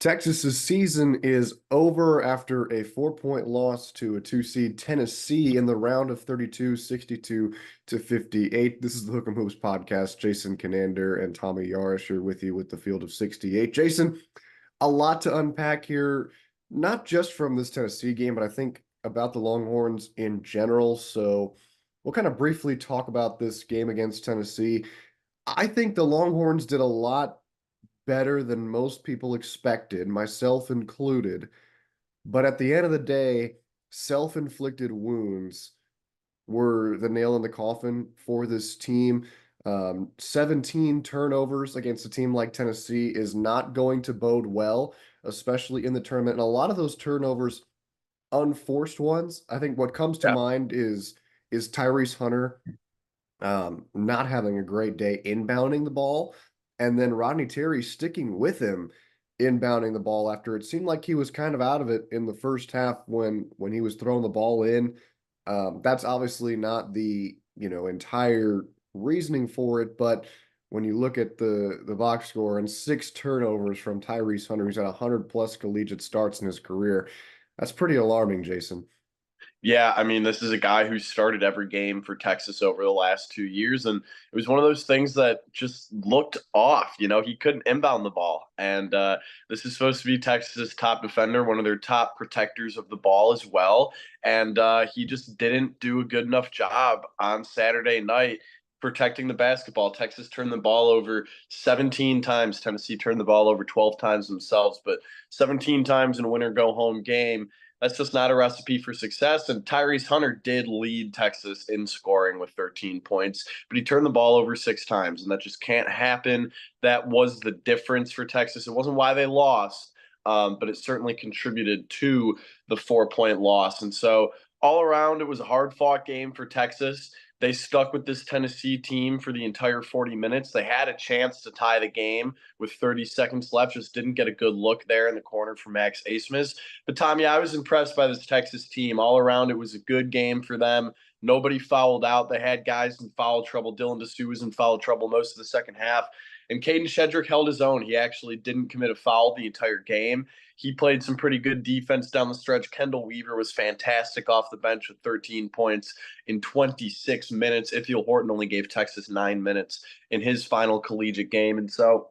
Texas's season is over after a 4-point loss to a two-seed Tennessee in the round of 32, 62 to 58. This is the Hook 'em Hoops podcast. Jason Conander and Tommy Yarish are with you with the field of 68. Jason, a lot to unpack here, not just from this Tennessee game, but I think about the Longhorns in general. So we'll kind of briefly talk about this game against Tennessee. I think the Longhorns did a lot better than most people expected, myself included. But at the end of the day, self-inflicted wounds were the nail in the coffin for this team. 17 turnovers against a team like Tennessee is not going to bode well, especially in the tournament. And a lot of those turnovers, unforced ones. I think what comes to Yeah. mind is Tyrese Hunter not having a great day inbounding the ball, and then Rodney Terry sticking with him inbounding the ball after it seemed like he was kind of out of it in the first half when he was throwing the ball in. That's obviously not the entire reasoning for it, but when you look at the box score and 6 turnovers from Tyrese Hunter, who's had 100+ collegiate starts in his career, that's pretty alarming, Jason. Yeah, I mean, this is a guy who started every game for Texas over the last 2 years, and it was one of those things that just looked off. He couldn't inbound the ball, and this is supposed to be Texas's top defender, one of their top protectors of the ball as well, and he just didn't do a good enough job on Saturday night protecting the basketball. Texas turned the ball over 17 times. Tennessee turned the ball over 12 times themselves, but 17 times in a winner-go-home game, that's just not a recipe for success. And Tyrese Hunter did lead Texas in scoring with 13 points, but he turned the ball over 6 times, and that just can't happen. That was the difference for Texas. It wasn't why they lost, but it certainly contributed to the 4-point loss. And so all around, it was a hard fought game for Texas. They stuck with this Tennessee team for the entire 40 minutes. They had a chance to tie the game with 30 seconds left, just didn't get a good look there in the corner for Max Asmus. But Tommy, I was impressed by this Texas team. All around, it was a good game for them. Nobody fouled out. They had guys in foul trouble. Dylan DeSue was in foul trouble most of the second half. And Caden Shedrick held his own. He actually didn't commit a foul the entire game. He played some pretty good defense down the stretch. Kendall Weaver was fantastic off the bench with 13 points in 26 minutes. Ithiel Horton only gave Texas 9 minutes in his final collegiate game. And so,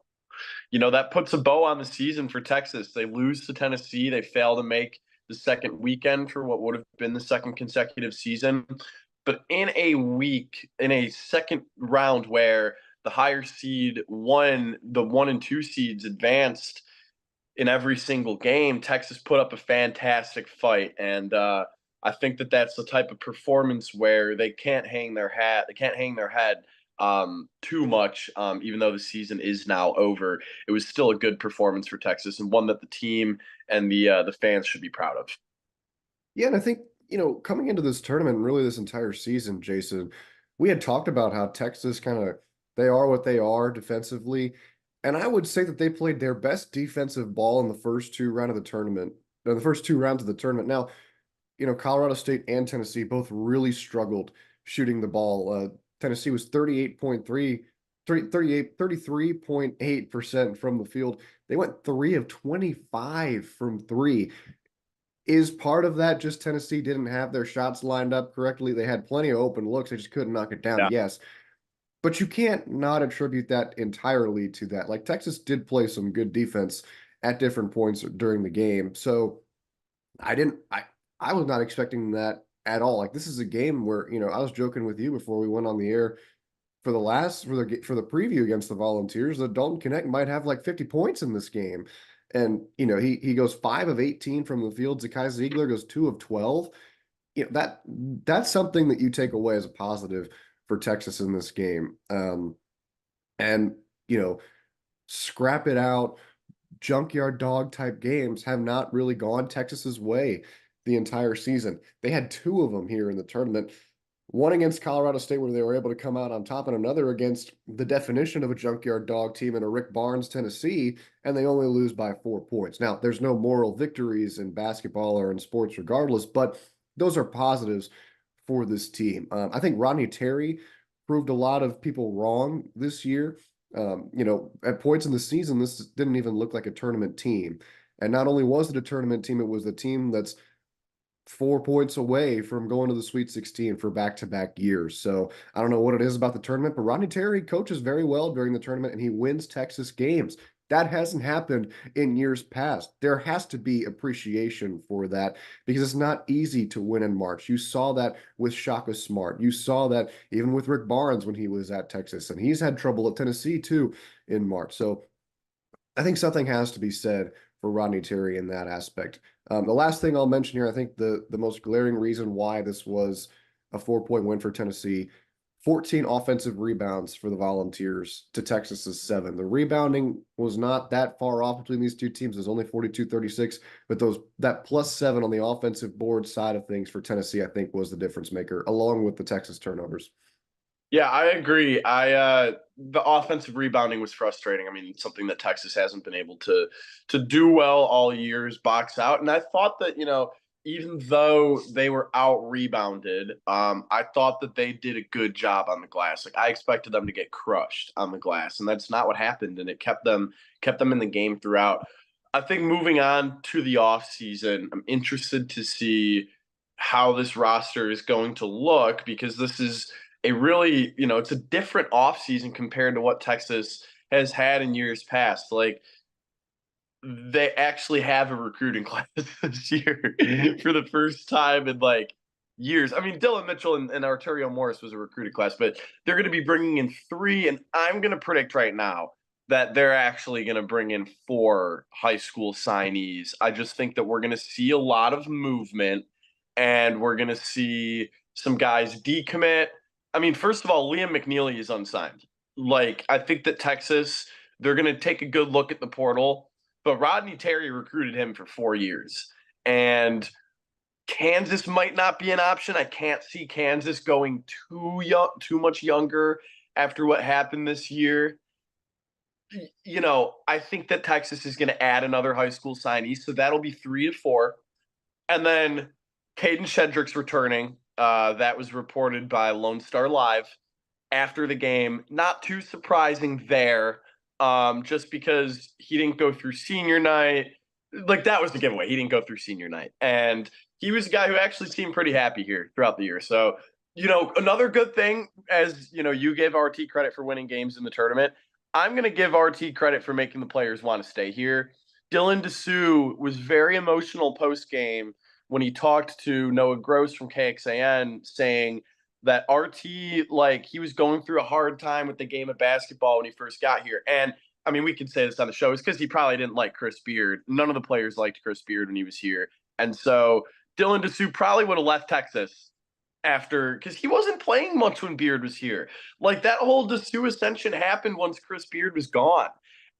that puts a bow on the season for Texas. They lose to Tennessee. They fail to make the second weekend for what would have been the second consecutive season. But in a second round where the higher seed won, the 1 and 2 seeds advanced in every single game, Texas put up a fantastic fight. And I think that that's the type of performance where they can't hang their head too much, even though the season is now over. It was still a good performance for Texas and one that the team and the fans should be proud of. Yeah, and I think, coming into this tournament and really this entire season, Jason, we had talked about how Texas they are what they are defensively. And I would say that they played their best defensive ball in the first two rounds of the tournament. Now, Colorado State and Tennessee both really struggled shooting the ball. Tennessee was 33.8% from the field. They went 3 of 25 from three. Is part of that just Tennessee didn't have their shots lined up correctly? They had plenty of open looks. They just couldn't knock it down. Yeah. Yes. But you can't not attribute that entirely to that. Like Texas did play some good defense at different points during the game. So I didn't I was not expecting that at all. Like this is a game where, I was joking with you before we went on the air for the preview against the Volunteers that Dalton Connect might have like 50 points in this game. And he goes 5 of 18 from the field. Zakai Ziegler goes 2 of 12. That's something that you take away as a positive for Texas in this game. And scrap it out, junkyard dog type games have not really gone Texas's way the entire season. They had 2 of them here in the tournament. One against Colorado State where they were able to come out on top, and another against the definition of a junkyard dog team in a Rick Barnes, Tennessee, and they only lose by 4 points. Now, there's no moral victories in basketball or in sports regardless, but those are positives for this team. I think Rodney Terry proved a lot of people wrong this year. At points in the season, this didn't even look like a tournament team. And not only was it a tournament team, it was the team that's 4 points away from going to the Sweet 16 for back-to-back years. So I don't know what it is about the tournament, but Rodney Terry coaches very well during the tournament and he wins Texas games. That hasn't happened in years past. There has to be appreciation for that because it's not easy to win in March. You saw that with Shaka Smart. You saw that even with Rick Barnes when he was at Texas, and he's had trouble at Tennessee too in March. So I think something has to be said for Rodney Terry in that aspect. The last thing I'll mention here, I think the most glaring reason why this was a 4 point win for Tennessee, 14 offensive rebounds for the Volunteers to Texas's 7. The rebounding was not that far off between these two teams. It was only 42-36, but that +7 on the offensive board side of things for Tennessee, I think, was the difference maker, along with the Texas turnovers. Yeah, I agree. The offensive rebounding was frustrating. I mean, something that Texas hasn't been able to do well all years, box out. And I thought that, even though they were out rebounded, I thought that they did a good job on the glass. Like I expected them to get crushed on the glass, and that's not what happened, and it kept them in the game throughout. I think moving on to the offseason, I'm interested to see how this roster is going to look because this is a really, it's a different offseason compared to what Texas has had in years past. Like they actually have a recruiting class this year for the first time in like years. I mean, Dylan Mitchell and Arterio Morris was a recruited class, but they're going to be bringing in three, and I'm going to predict right now that they're actually going to bring in four high school signees. I just think that we're going to see a lot of movement, and we're going to see some guys decommit. I mean, first of all, Liam McNeely is unsigned. Like, I think that Texas, they're going to take a good look at the portal, but Rodney Terry recruited him for 4 years. And Kansas might not be an option. I can't see Kansas going too much younger after what happened this year. I think that Texas is going to add another high school signee, so that'll be 3 to 4. And then Caden Shedrick's returning. That was reported by Lone Star Live after the game. Not too surprising there, just because he didn't go through senior night. Like that was the giveaway. He didn't go through senior night, and he was a guy who actually seemed pretty happy here throughout the year. So, another good thing, as you gave RT credit for winning games in the tournament. I'm going to give RT credit for making the players want to stay here. Dylan Dessou was very emotional post game when he talked to Noah Gross from KXAN, saying that RT, like, he was going through a hard time with the game of basketball when he first got here. And I mean, we could say this on the show. It's because he probably didn't like Chris Beard. None of the players liked Chris Beard when he was here. And so Dylan Dessou probably would have left Texas after, because he wasn't playing much when Beard was here. Like that whole Dessou ascension happened once Chris Beard was gone.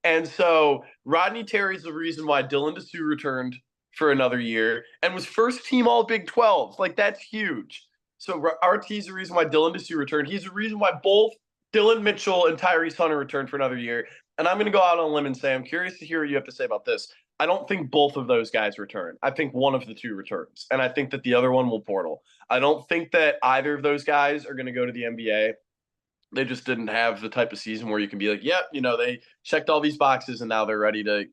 And so Rodney Terry's the reason why Dylan Dessou returned for another year and was first team all Big 12. Like that's huge. So RT's the reason why Dylan Dessou returned. He's the reason why both Dylan Mitchell and Tyrese Hunter returned for another year. And I'm going to go out on a limb and say I'm curious to hear what you have to say about this. I don't think both of those guys return. I think one of the two returns, and I think that the other one will portal. I don't think that either of those guys are going to go to the NBA. They just didn't have the type of season where you can be like, yep, they checked all these boxes and now they're ready to,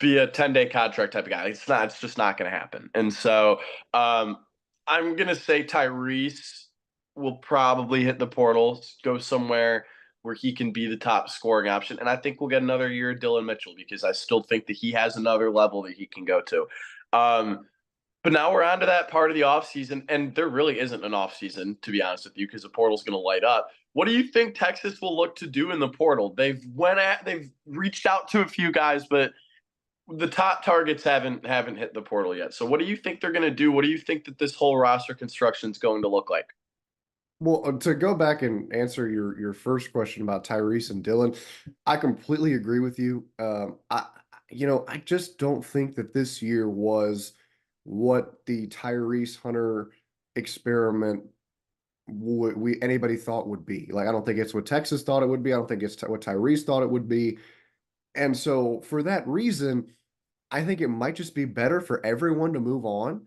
be a 10-day contract type of guy. It's just not going to happen. And so I'm going to say Tyrese will probably hit the portal, go somewhere where he can be the top scoring option. And I think we'll get another year of Dylan Mitchell because I still think that he has another level that he can go to. But now we're on to that part of the offseason, and there really isn't an offseason, to be honest with you, because the portal's going to light up. What do you think Texas will look to do in the portal? They've reached out to a few guys, but the top targets haven't hit the portal yet. So what do you think they're going to do? What do you think that this whole roster construction is going to look like? Well, to go back and answer your first question about Tyrese and Dylan, I completely agree with you. I just don't think that this year was what the Tyrese Hunter experiment would anybody thought would be. Like, I don't think it's what Texas thought it would be. I don't think it's what Tyrese thought it would be. And so, for that reason, I think it might just be better for everyone to move on.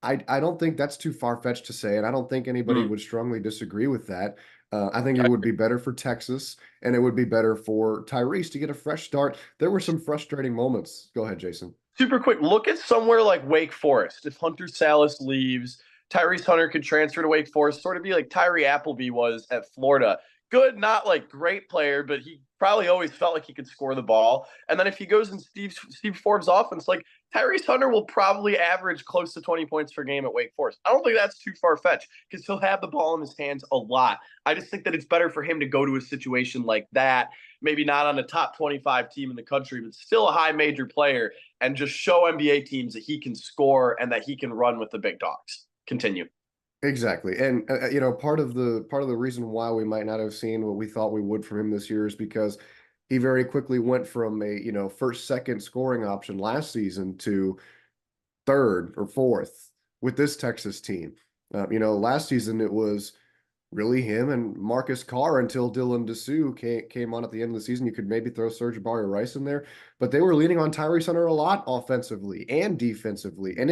I don't think that's too far-fetched to say, and I don't think anybody Hmm. would strongly disagree with that. I think it would be better for Texas, and it would be better for Tyrese to get a fresh start. There were some frustrating moments. Go ahead, Jason. Super quick, look at somewhere like Wake Forest. If Hunter Salas leaves, Tyrese Hunter could transfer to Wake Forest, sort of be like Tyree Appleby was at Florida. Good, not like great player, but he probably always felt like he could score the ball. And then if he goes in Steve Forbes' offense, like Tyrese Hunter will probably average close to 20 points per game at Wake Forest. I don't think that's too far fetched because he'll have the ball in his hands a lot. I just think that it's better for him to go to a situation like that, maybe not on a top 25 team in the country, but still a high major player, and just show NBA teams that he can score and that he can run with the big dogs. Continue. Exactly. And part of the reason why we might not have seen what we thought we would from him this year is because he very quickly went from a, first, second scoring option last season to third or fourth with this Texas team. Last season it was really him and Marcus Carr until Dylan Dessou came on at the end of the season. You could maybe throw Serge Rice in there, but they were leaning on Tyrese Hunter a lot offensively and defensively. And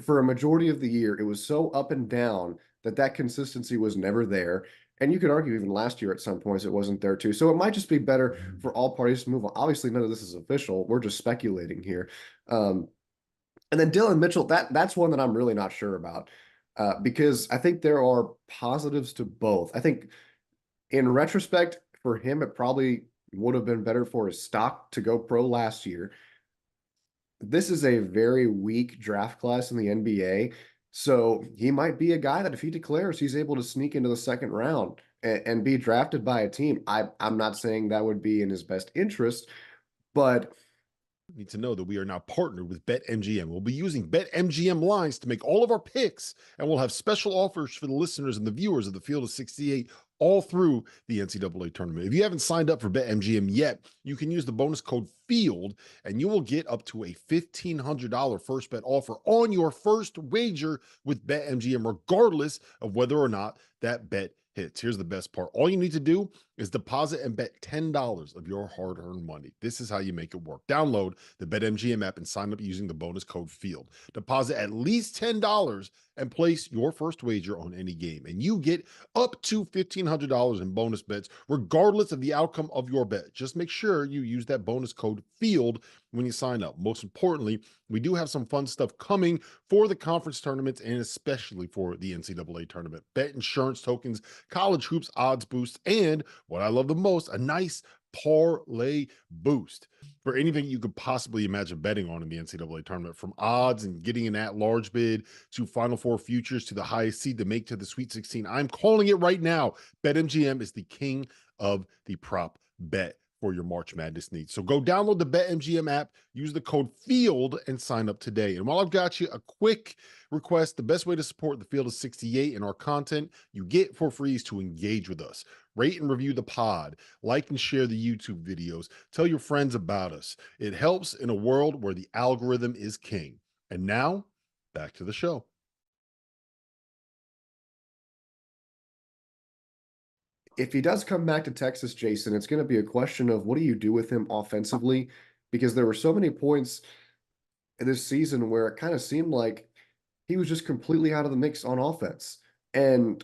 for a majority of the year, it was so up and down that consistency was never there. And you could argue even last year at some points it wasn't there too. So it might just be better for all parties to move on. Obviously, none of this is official. We're just speculating here. And then Dylan Mitchell, that's one that I'm really not sure about because I think there are positives to both. I think in retrospect, for him, it probably would have been better for his stock to go pro last year. This is a very weak draft class in the NBA. So he might be a guy that if he declares, he's able to sneak into the second round and be drafted by a team. I'm not saying that would be in his best interest, but need to know that we are now partnered with BetMGM. We'll be using BetMGM lines to make all of our picks, and we'll have special offers for the listeners and the viewers of the Field of 68 all through the NCAA tournament. If you haven't signed up for BetMGM yet, you can use the bonus code FIELD, and you will get up to a $1,500 first bet offer on your first wager with BetMGM, regardless of whether or not that bet hits. Here's the best part. All you need to do is deposit and bet $10 of your hard-earned money. This is how you make it work. Download the BetMGM app and sign up using the bonus code FIELD. Deposit at least $10 and place your first wager on any game, and you get up to $1,500 in bonus bets, regardless of the outcome of your bet. Just make sure you use that bonus code FIELD when you sign up. Most importantly, we do have some fun stuff coming for the conference tournaments and especially for the NCAA tournament. Bet insurance tokens, college hoops odds boost, and what I love the most, a nice parlay boost for anything you could possibly imagine betting on in the NCAA tournament, from odds and getting an at-large bid to Final Four futures to the highest seed to make to the Sweet 16. I'm calling it right now. BetMGM is the king of the prop bet for your March Madness needs. So go download the BetMGM app, use the code FIELD, and sign up today. And while I've got you, a quick request: the best way to support the Field of 68 and our content you get for free is to engage with us. Rate and review the pod, like and share the YouTube videos, tell your friends about us. It helps in a world where the algorithm is king. And now, back to the show. if he does come back to Texas, Jason, it's going to be a question of what do you do with him offensively? Because there were so many points this season where it kind of seemed like he was just completely out of the mix on offense. And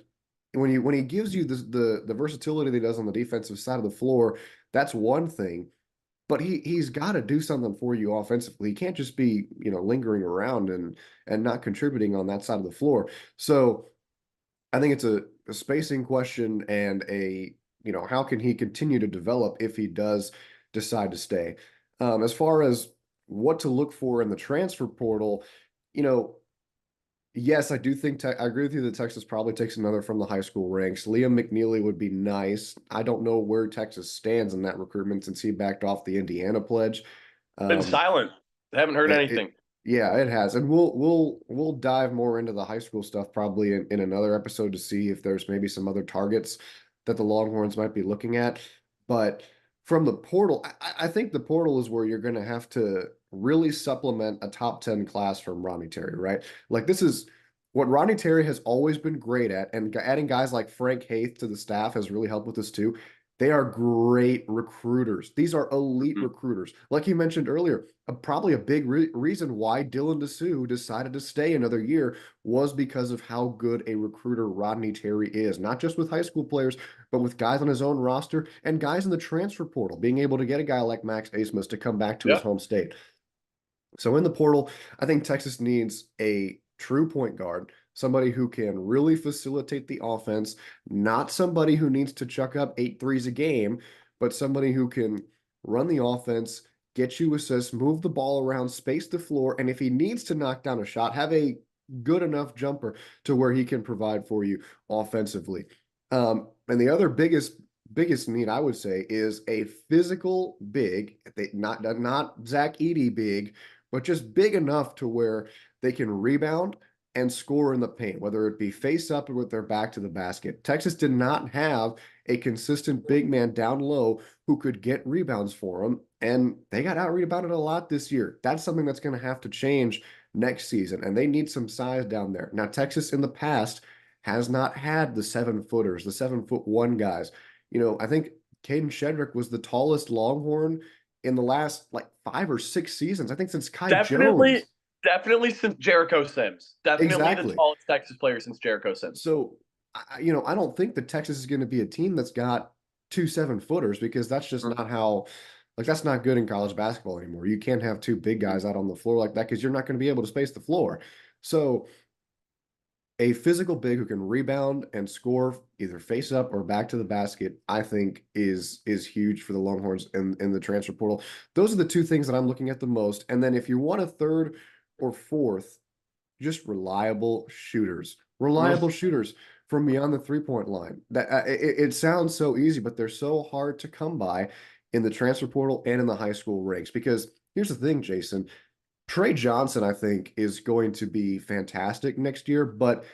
when he gives you the versatility that he does on the defensive side of the floor, that's one thing. But he's got to do something for you offensively. He can't just be, lingering around and not contributing on that side of the floor. So I think it's a spacing question and how can he continue to develop if he does decide to stay. As far as what to look for in the transfer portal, yes, I do think I agree with you that Texas probably takes another from the high school ranks. Liam McNeely would be nice. I don't know where Texas stands in that recruitment since he backed off the Indiana pledge. Been silent. I haven't heard anything. Yeah, it has, and we'll dive more into the high school stuff probably in another episode to see if there's maybe some other targets that the Longhorns might be looking at. But from the portal, I think the portal is where you're going to have to really supplement a top 10 class from Ronnie Terry, right? Like this is what Ronnie Terry has always been great at, and adding guys like Frank Haith to the staff has really helped with this too. They are great recruiters. These are elite Mhm. recruiters. Like you mentioned earlier, probably a big reason why Dylan DeSue decided to stay another year was because of how good a recruiter Rodney Terry is, not just with high school players, but with guys on his own roster and guys in the transfer portal, being able to get a guy like Max Asmus to come back to his Yeah, home state. So in the portal, I think Texas needs a true point guard, somebody who can really facilitate the offense, not somebody who needs to chuck up 8 threes a game, but somebody who can run the offense, get you assists, move the ball around, space the floor, and if he needs to knock down a shot, have a good enough jumper to where he can provide for you offensively. And the other biggest need I would say is a physical big, not Zach Edey big, but just big enough to where they can rebound and score in the paint, whether it be face up or with their back to the basket. Texas did not have a consistent big man down low who could get rebounds for them, and they got out rebounded a lot this year. That's something that's going to have to change next season, and they need some size down there. Now, Texas in the past has not had the 7-footers, the 7'1" guys. I think Caden Shedrick was the tallest Longhorn in the last like 5 or 6 seasons. I think since Kai definitely, Jones. definitely since Jericho Sims. Definitely the Exactly. tallest Texas player since Jericho Sims. So, I don't think that Texas is going to be a team that's got 2 7-footers because that's just not how, like, that's not good in college basketball anymore. You can't have two big guys out on the floor like that because you're not going to be able to space the floor. So, a physical big who can rebound and score either face up or back to the basket, I think is huge for the Longhorns in the transfer portal. Those are the two things that I'm looking at the most. And then if you want a third or fourth, just reliable shooters, reliable shooters from beyond the 3-point line. That it sounds so easy, but they're so hard to come by in the transfer portal and in the high school ranks. Because here's the thing, Jason, Trey Johnson, I think, is going to be fantastic next year, but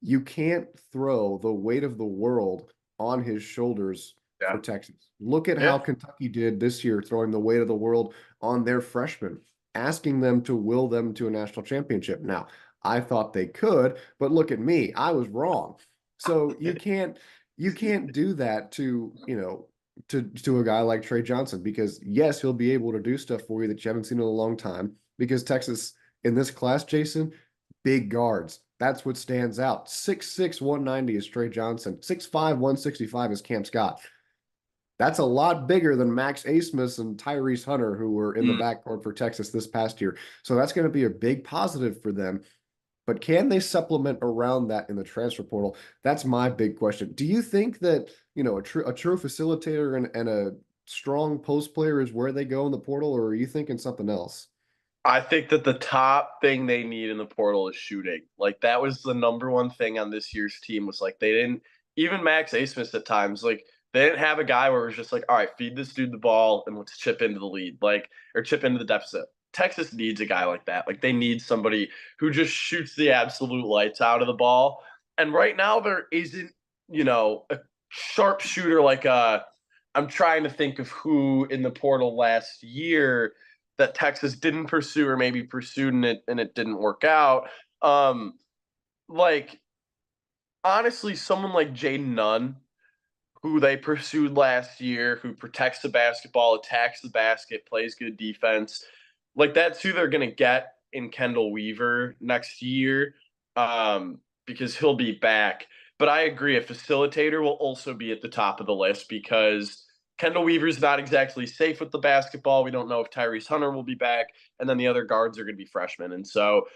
you can't throw the weight of the world on his shoulders for Yeah, Texas. Look at how yeah. Kentucky did this year, throwing the weight of the world on their freshmen, asking them to will them to a national championship. Now, I thought they could, but look at me. I was wrong. So you can't do that to a guy like Trey Johnson because yes, he'll be able to do stuff for you that you haven't seen in a long time because Texas in this class, Jason, big guards. That's what stands out. 6'6", 190 is Trey Johnson. 6'5", 165 is Cam Scott. That's a lot bigger than Max Asmus and Tyrese Hunter, who were in the Mm. backcourt for Texas this past year. So that's going to be a big positive for them. But can they supplement around that in the transfer portal? That's my big question. Do you think that, a true facilitator and a strong post player is where they go in the portal, or are you thinking something else? I think that the top thing they need in the portal is shooting. Like that was the number one thing on this year's team was like they didn't even Max Asmus at times like they didn't have a guy where it was just like all right feed this dude the ball and let's chip into the lead like or chip into the deficit. Texas needs a guy like that. Like they need somebody who just shoots the absolute lights out of the ball. And right now there isn't a sharp shooter like I'm trying to think of who in the portal last year that Texas didn't pursue or maybe pursued and it didn't work out. Um, like honestly, someone like Jaden Nunn, who they pursued last year, who protects the basketball, attacks the basket, plays good defense, like that's who they're gonna get in Kendall Weaver next year, because he'll be back. But I agree, a facilitator will also be at the top of the list because Kendall Weaver's not exactly safe with the basketball. We don't know if Tyrese Hunter will be back, and then the other guards are going to be freshmen. And so,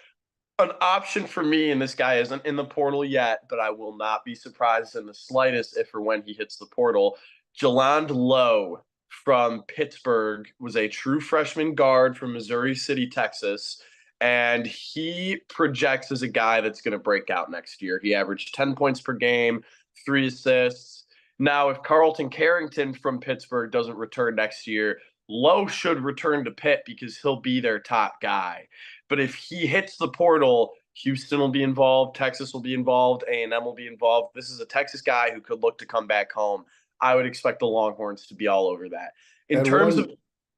an option for me, and this guy isn't in the portal yet, but I will not be surprised in the slightest if or when he hits the portal. Jaland Lowe from Pittsburgh was a true freshman guard from Missouri City, Texas. And he projects as a guy that's going to break out next year. He averaged 10 points per game, 3 assists. Now, if Carlton Carrington from Pittsburgh doesn't return next year, Lowe should return to Pitt because he'll be their top guy. But if he hits the portal, Houston will be involved, Texas will be involved, A&M will be involved. This is a Texas guy who could look to come back home. I would expect the Longhorns to be all over that. In And terms of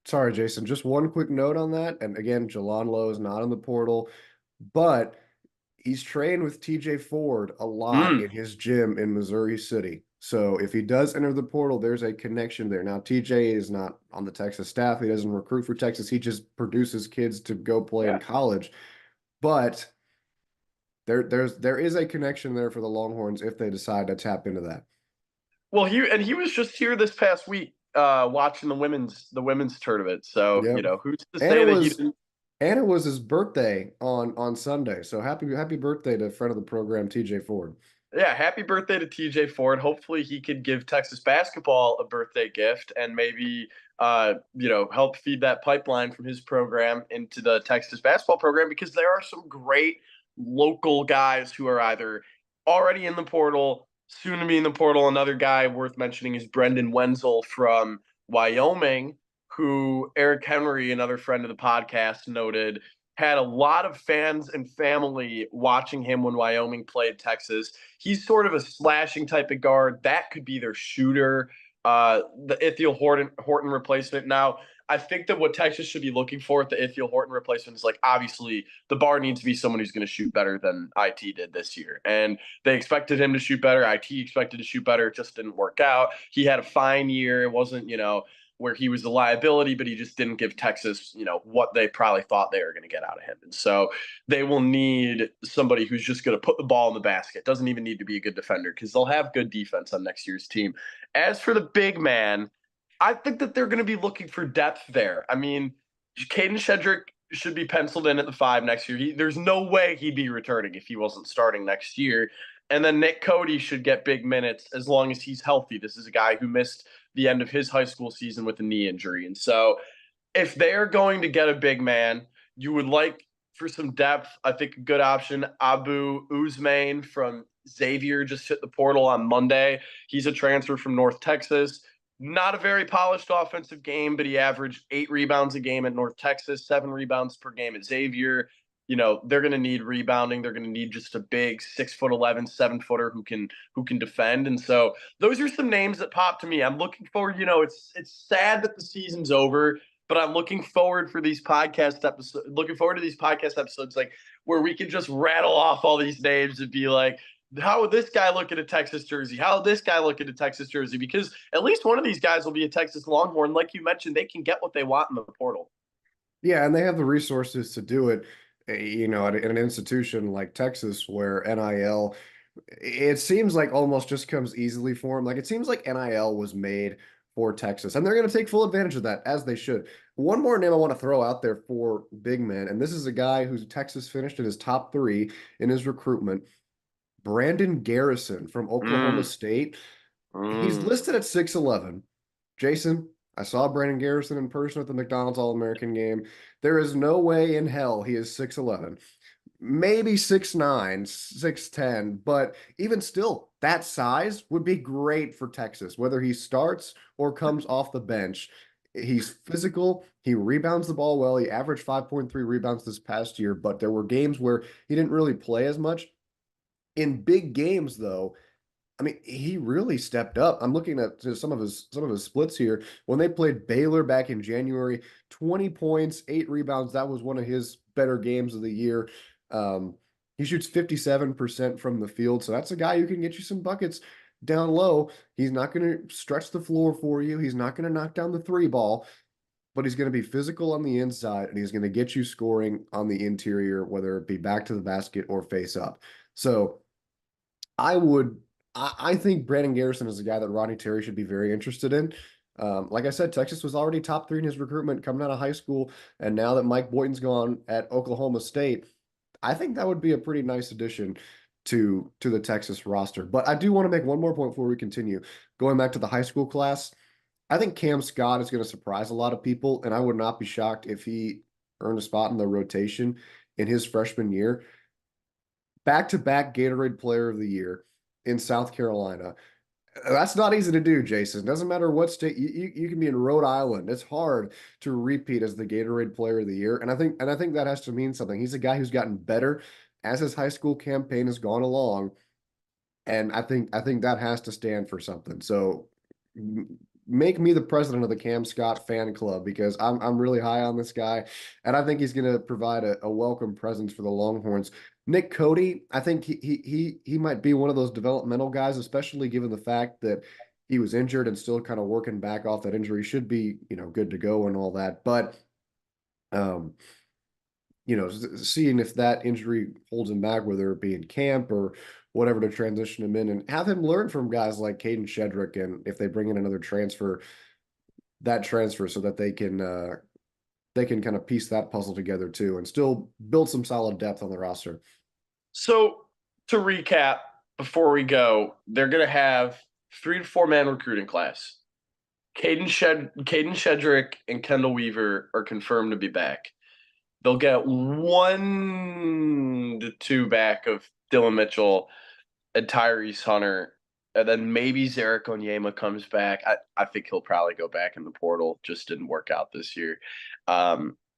sorry, Jason, just one quick note on that. And again, Jalon Lowe is not in the portal, but he's trained with TJ Ford a lot mm, in his gym in Missouri City. So if he does enter the portal, there's a connection there. Now, TJ is not on the Texas staff. He doesn't recruit for Texas. He just produces kids to go play in Yeah. college. But there is a connection there for the Longhorns if they decide to tap into that. Well, he was just here this past week watching the women's tournament. So, Yep. who's to And say it that he was didn't. and it was his birthday on Sunday. So happy birthday to friend of the program, TJ Ford. Yeah, happy birthday to TJ Ford. Hopefully he could give Texas basketball a birthday gift and maybe help feed that pipeline from his program into the Texas basketball program, because there are some great local guys who are either already in the portal, soon to be in the portal. Another guy worth mentioning is Brendan Wenzel from Wyoming, who Eric Henry, another friend of the podcast, noted had a lot of fans and family watching him when Wyoming played Texas. He's sort of a slashing type of guard. That could be their shooter, the Ithiel Horton replacement. Now, I think that what Texas should be looking for at the Ithiel Horton replacement is, like, obviously the bar needs to be someone who's going to shoot better than IT did this year. And they expected him to shoot better. IT expected to shoot better. It just didn't work out. He had a fine year. It wasn't, where he was a liability, but he just didn't give Texas, what they probably thought they were going to get out of him. And so they will need somebody who's just going to put the ball in the basket. Doesn't even need to be a good defender, because they'll have good defense on next year's team. As for the big man, I think that they're going to be looking for depth there. I mean, Caden Shedrick should be penciled in at the 5 next year. There's no way he'd be returning if he wasn't starting next year. And then Nick Cody should get big minutes as long as he's healthy. This is a guy who missed the end of his high school season with a knee injury. And so if they're going to get a big man, you would like for some depth. I think a good option, Abu Uzmain from Xavier, just hit the portal on Monday. He's a transfer from North Texas. Not a very polished offensive game, but he averaged 8 rebounds a game at North Texas, 7 rebounds per game at Xavier. They're going to need rebounding. They're going to need just a big 6'11", 7-footer who can defend. And so those are some names that pop to me. I'm looking forward. It's sad that the season's over, but I'm looking forward for these podcast episodes. Looking forward to these podcast episodes, like, where we can just rattle off all these names and be like, how would this guy look at a Texas jersey? How would this guy look at a Texas jersey? Because at least one of these guys will be a Texas Longhorn. Like you mentioned, they can get what they want in the portal. Yeah, and they have the resources to do it, at an institution like Texas where NIL, it seems like almost just comes easily for them. Like it seems like NIL was made for Texas, and they're going to take full advantage of that, as they should. One more name I want to throw out there for big men, and this is a guy who's Texas finished in his top 3 in his recruitment, Brandon Garrison from Oklahoma Mm, State. He's mm. listed at 6'11". Jason, I saw Brandon Garrison in person at the McDonald's All-American game. There is no way in hell he is 6'11". Maybe 6'9", 6'10", but even still, that size would be great for Texas, whether he starts or comes off the bench. He's physical. He rebounds the ball well. He averaged 5.3 rebounds this past year, but there were games where he didn't really play as much. In big games, though, I mean, he really stepped up. I'm looking at some of his splits here. When they played Baylor back in January, 20 points, 8 rebounds. That was one of his better games of the year. Um, he shoots 57% from the field, so that's a guy who can get you some buckets down low. He's not going to stretch the floor for you. He's not going to knock down the 3 ball, but he's going to be physical on the inside, and he's going to get you scoring on the interior, whether it be back to the basket or face up. So I would I think Brandon Garrison is a guy that Rodney Terry should be very interested in. Like I said, Texas was already top 3 in his recruitment coming out of high school, and now that Mike Boynton's gone at Oklahoma State, I think that would be a pretty nice addition to the Texas roster. But I do want to make one more point before we continue. Going back to the high school class, I think Cam Scott is going to surprise a lot of people, and I would not be shocked if he earned a spot in the rotation in his freshman year. Back-to-back Gatorade Player of the Year in South Carolina. That's not easy to do, Jason. Doesn't matter what state you can be in Rhode Island. It's hard to repeat as the Gatorade Player of the Year, and I think that has to mean something. He's a guy who's gotten better as his high school campaign has gone along, and I think that has to stand for something. So make me the president of the Cam Scott fan club, because I'm really high on this guy, and I think he's going to provide a welcome presence for the Longhorns Nick Cody, I think he might be one of those developmental guys, especially given the fact that he was injured and still kind of working back off that injury. Should be, good to go and all that. But um, seeing if that injury holds him back, whether it be in camp or whatever, to transition him in and have him learn from guys like Caden Shedrick, and if they bring in another transfer, that transfer, so that they can kind of piece that puzzle together too and still build some solid depth on the roster. So to recap, before we go, they're going to have 3 to 4 man recruiting class. Caden Shedrick and Kendall Weaver are confirmed to be back. They'll get 1 to 2 back of Dylan Mitchell and Tyrese Hunter, and then maybe Zarek Onyema comes back. I think he'll probably go back in the portal. Just didn't work out this year.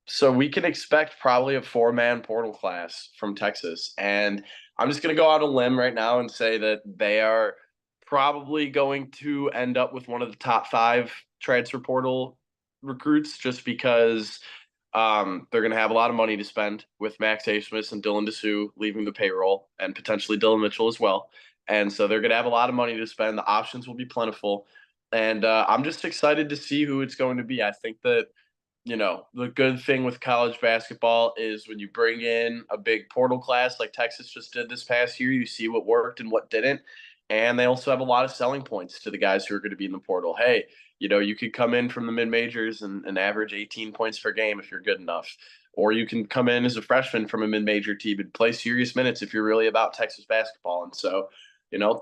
So we can expect probably a 4-man portal class from Texas. And I'm just going to go out on a limb right now and say that they are probably going to end up with one of the top 5 transfer portal recruits, just because they're going to have a lot of money to spend with Max Abmas and Dylan Dessou leaving the payroll, and potentially Dylan Mitchell as well. And so they're going to have a lot of money to spend. The options will be plentiful. And I'm just excited to see who it's going to be. I think that, the good thing with college basketball is when you bring in a big portal class like Texas just did this past year, you see what worked and what didn't. And they also have a lot of selling points to the guys who are going to be in the portal. Hey, you could come in from the mid majors and average 18 points per game if you're good enough. Or you can come in as a freshman from a mid major team and play serious minutes if you're really about Texas basketball. And so,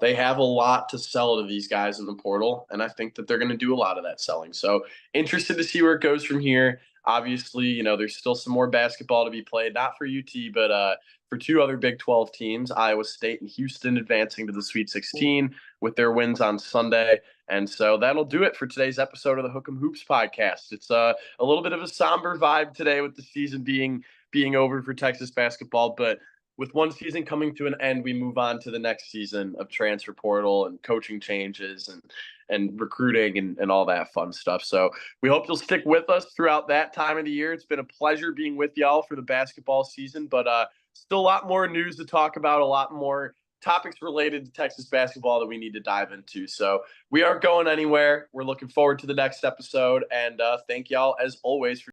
they have a lot to sell to these guys in the portal. And I think that they're going to do a lot of that selling. So interested to see where it goes from here. Obviously, there's still some more basketball to be played, not for UT, but for 2 other Big 12 teams, Iowa State and Houston, advancing to the Sweet 16 with their wins on Sunday. And so that'll do it for today's episode of the Hook 'em Hoops podcast. It's a little bit of a somber vibe today with the season being over for Texas basketball, but with one season coming to an end, we move on to the next season of transfer portal and coaching changes and recruiting and all that fun stuff. So we hope you'll stick with us throughout that time of the year. It's been a pleasure being with y'all for the basketball season, but still a lot more news to talk about, a lot more topics related to Texas basketball that we need to dive into. So we aren't going anywhere. We're looking forward to the next episode, and thank y'all as always for